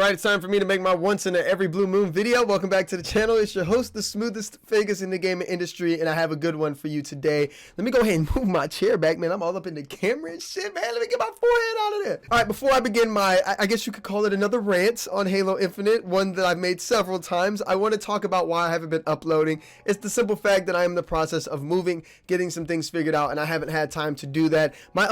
Alright, it's time for me to make my once in a every blue moon video. Welcome back to the channel. It's your host, the smoothest Vegas in the gaming industry, and I have a good one for you today. Let me go ahead and move my chair back, man. I'm all up in the camera and shit, man. Let me get my forehead out of there. Alright, before I begin my, I guess you could call it another rant on Halo Infinite, one that I've made several times. I want to talk about why I haven't been uploading. It's the simple fact that I am in the process of moving, getting some things figured out, and I haven't had time to do that. My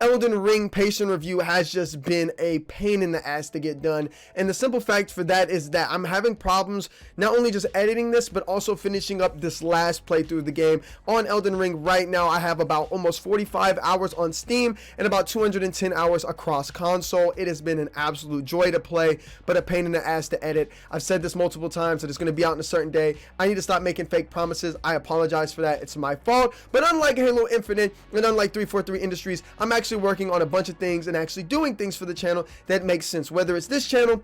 Elden Ring patient review has just been a pain in the ass to get done, and the simple fact for that is that I'm having problems not only just editing this but also finishing up this last playthrough of the game. On Elden Ring right now I have about almost 45 hours on Steam and about 210 hours across console. It has been an absolute joy to play, but a pain in the ass to edit. I've said this multiple times that it's going to be out in a certain day. I need to stop making fake promises. I apologize for that. It's my fault. But unlike Halo Infinite and unlike 343 Industries, I'm actually working on a bunch of things and actually doing things for the channel that makes sense. Whether it's this channel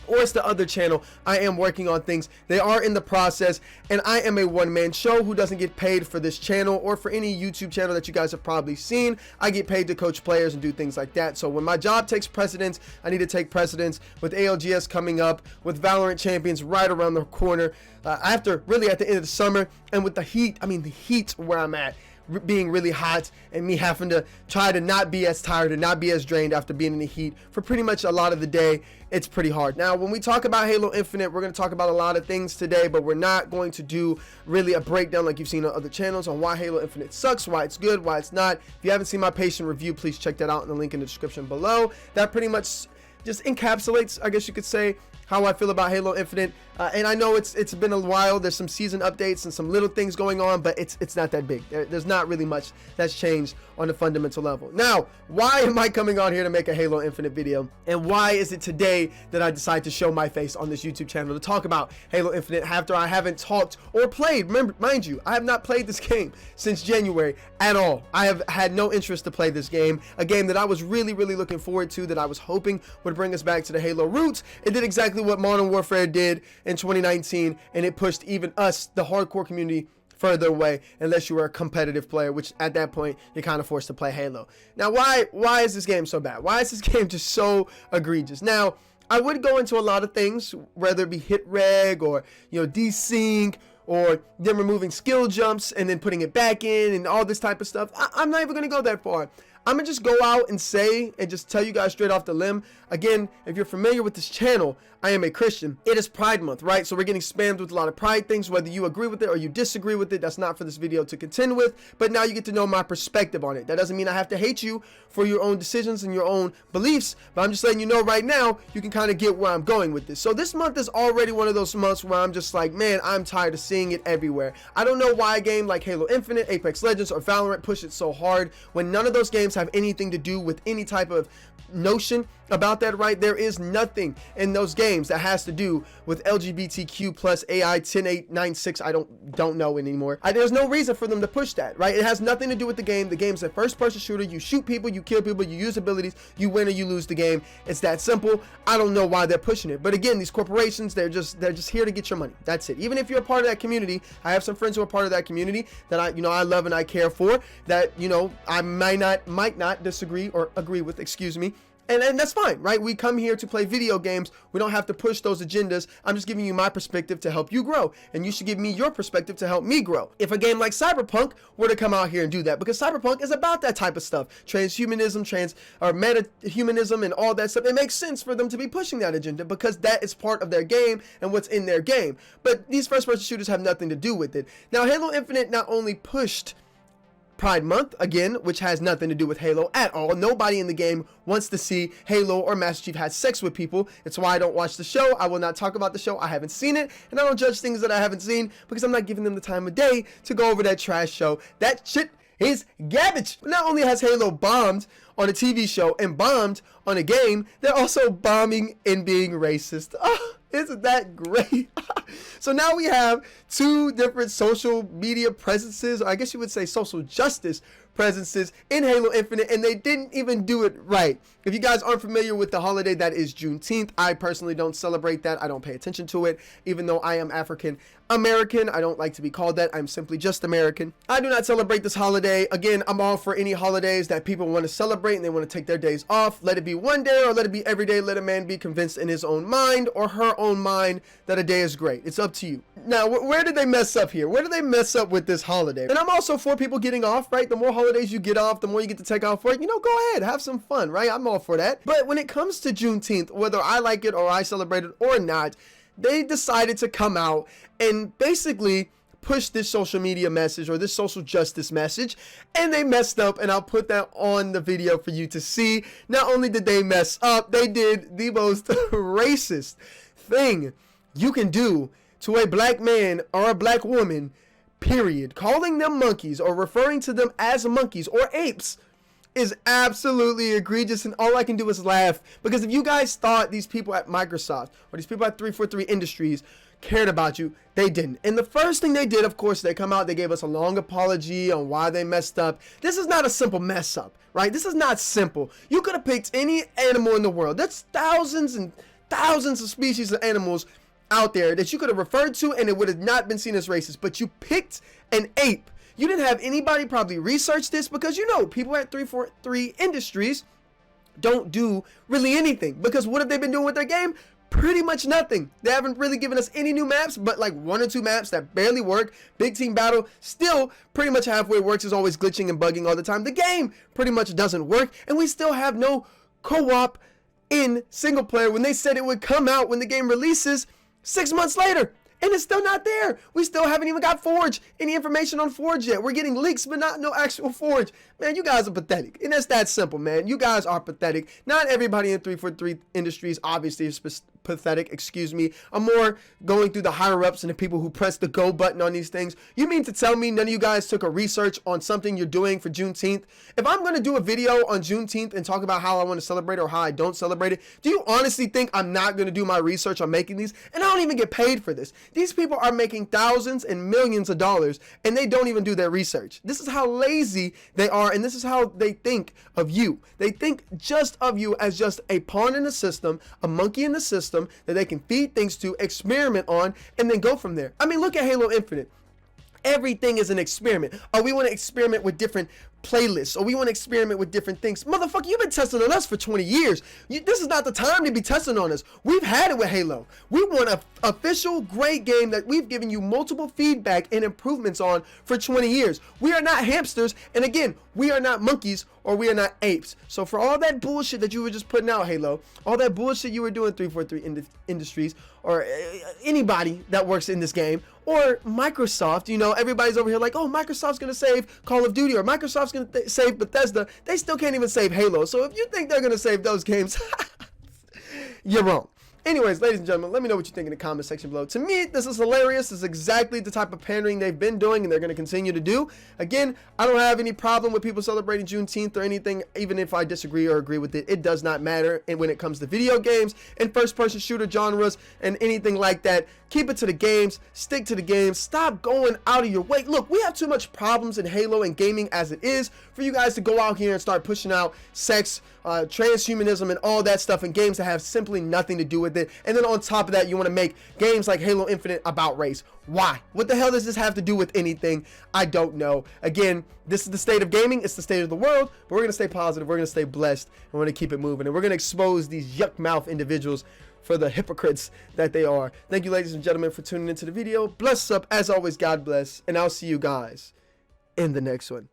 or it's the other channel, I am working on things. They are in the process, and I am a one-man show who doesn't get paid for this channel or for any YouTube channel that you guys have probably seen. I get paid to coach players and do things like that. So when my job takes precedence, I need to take precedence. With ALGS coming up, with Valorant Champions right around the corner, after really at the end of the summer, and with the heat, I mean the heat where I'm at, being really hot, and me having to try to not be as tired and not be as drained after being in the heat for pretty much a lot of the day, it's pretty hard. Now, when we talk about Halo Infinite, we're going to talk about a lot of things today, but we're not going to do really a breakdown like you've seen on other channels on why Halo Infinite sucks, why it's good, why it's not. If you haven't seen my patient review, please check that out in the link in the description below. That pretty much just encapsulates, I guess you could say, how I feel about Halo Infinite. And I know it's been a while. There's some season updates and some little things going on, but it's not that big. There's not really much that's changed on the fundamental level. Now, why am I coming on here to make a Halo Infinite video? And why is it today that I decide to show my face on this YouTube channel to talk about Halo Infinite after I haven't talked or played? Remember, mind you, I have not played this game since January at all. I have had no interest to play this game, a game that I was really looking forward to, that I was hoping would bring us back to the Halo roots. It did exactly what Modern Warfare did in 2019, and it pushed even us, the hardcore community, further away, unless you were a competitive player, which at that point you're kind of forced to play Halo. Now, why is this game so bad? Why is this game just so egregious? Now, I would go into a lot of things, whether it be hit reg or desync, or them removing skill jumps and then putting it back in and all this type of stuff. I'm not even gonna go that far. I'm gonna just go out and say and just tell you guys straight off the limb. Again, if you're familiar with this channel, I am a Christian. It is Pride Month, right? So we're getting spammed with a lot of pride things, whether you agree with it or you disagree with it. That's not for this video to contend with, but now you get to know my perspective on it. That doesn't mean I have to hate you for your own decisions and your own beliefs, but I'm just letting you know right now, you can kind of get where I'm going with this. So this month is already one of those months where I'm just like, man, I'm tired of seeing it everywhere. I don't know why a game like Halo Infinite, Apex Legends, or Valorant push it so hard when none of those games have anything to do with any type of notion about that, right? There is nothing in those games that has to do with LGBTQ plus AI 10896. I don't know anymore. There's no reason for them to push that, right? It has nothing to do with the game. The game's a first-person shooter. You shoot people, you kill people, you use abilities, you win or you lose the game. It's that simple. I don't know why they're pushing it, but again, these corporations, they're just here to get your money. That's it. Even if you're a part of that community, I have some friends who are part of that community that I love and I care for, that I might not disagree or agree with, excuse me. And that's fine, right? We come here to play video games. We don't have to push those agendas. I'm just giving you my perspective to help you grow, and you should give me your perspective to help me grow. If a game like Cyberpunk were to come out here and do that, because Cyberpunk is about that type of stuff, transhumanism, or meta-humanism and all that stuff, it makes sense for them to be pushing that agenda because that is part of their game and what's in their game. But these first-person shooters have nothing to do with it. Now, Halo Infinite not only pushed Pride Month, again, which has nothing to do with Halo at all. Nobody in the game wants to see Halo or Master Chief have sex with people. It's why I don't watch the show. I will not talk about the show. I haven't seen it, and I don't judge things that I haven't seen because I'm not giving them the time of day to go over that trash show. That shit is garbage. Not only has Halo bombed on a TV show and bombed on a game, they're also bombing and being racist. Oh, isn't that great? So now we have two different social media presences, or I guess you would say social justice presences in Halo Infinite, and they didn't even do it right. If you guys aren't familiar with the holiday that is Juneteenth, I personally don't celebrate that. I don't pay attention to it, even though I am African. American. I don't like to be called that. I'm simply just American. I do not celebrate this holiday. Again, I'm all for any holidays that people want to celebrate and they want to take their days off. Let it be one day or let it be every day. Let a man be convinced in his own mind or her own mind that a day is great. It's up to you. Now, where did they mess up here? Where did they mess up with this holiday? And I'm also for people getting off, right? The more holidays you get off, the more you get to take off work. You know, go ahead, have some fun, right? I'm all for that. But when it comes to Juneteenth, whether I like it or I celebrate it or not, they decided to come out and basically push this social media message or this social justice message, and they messed up, and I'll put that on the video for you to see. Not only did they mess up, they did the most racist thing you can do to a black man or a black woman, period. Calling them monkeys or referring to them as monkeys or apes is absolutely egregious, and all I can do is laugh, because if you guys thought these people at Microsoft or these people at 343 Industries cared about you, they didn't. And the first thing they did, of course, they come out, they gave us a long apology on why they messed up. This is not a simple mess up, right? This is not simple. You could have picked any animal in the world. That's thousands and thousands of species of animals out there that you could have referred to and it would have not been seen as racist, but you picked an ape. You didn't have anybody probably research this, because you know people at 343 Industries don't do really anything, because what have they been doing with their game? Pretty much nothing. They haven't really given us any new maps, but like 1 or 2 maps that barely work. Big team battle still pretty much halfway works, is always glitching and bugging all the time. The game pretty much doesn't work, and we still have no co-op in single player when they said it would come out when the game releases 6 months later. And it's still not there. We still haven't even got Forge, any information on Forge yet. We're getting leaks, but not no actual Forge. Man, you guys are pathetic. And it's that simple, man. You guys are pathetic. Not everybody in 343 Industries obviously is pathetic, excuse me. I'm more going through the higher ups and the people who press the go button on these things. You mean to tell me none of you guys took a research on something you're doing for Juneteenth? If I'm going to do a video on Juneteenth and talk about how I want to celebrate it or how I don't celebrate it, do you honestly think I'm not going to do my research on making these? And I don't even get paid for this. These people are making thousands and millions of dollars and they don't even do their research. This is how lazy they are, and this is how they think of you. They think just of you as just a pawn in the system, a monkey in the system that they can feed things to, experiment on, and then go from there. I mean, look at Halo Infinite. Everything is an experiment. Oh, we want to experiment with different playlists, or we want to experiment with different things. Motherfucker, you've been testing on us for 20 years. This is not the time to be testing on us. We've had it with Halo. We want an official great game that we've given you multiple feedback and improvements on for 20 years. We are not hamsters, and again, we are not monkeys or we are not apes. So for all that bullshit that you were just putting out, Halo, all that bullshit you were doing 343 Industries, or anybody that works in this game, or Microsoft, you know, everybody's over here like, oh, Microsoft's gonna save Call of Duty, or Microsoft's gonna save Bethesda. They still can't even save Halo. So if you think they're gonna save those games, you're wrong. Anyways, ladies and gentlemen, let me know what you think in the comment section below. To me, this is hilarious. This is exactly the type of pandering they've been doing and they're going to continue to do. Again, I don't have any problem with people celebrating Juneteenth or anything, even if I disagree or agree with it. It does not matter. And when it comes to video games and first-person shooter genres and anything like that, keep it to the games, stick to the games, stop going out of your way. Look, we have too much problems in Halo and gaming as it is for you guys to go out here and start pushing out sex, transhumanism, and all that stuff in games that have simply nothing to do with it. And then on top of that, you want to make games like Halo Infinite about race. Why? What the hell does this have to do with anything? I don't know. Again, this is the state of gaming. It's the state of the world. But we're going to stay positive. We're going to stay blessed. And we're going to keep it moving. And we're going to expose these yuck mouth individuals for the hypocrites that they are. Thank you, ladies and gentlemen, for tuning into the video. Bless up. As always, God bless. And I'll see you guys in the next one.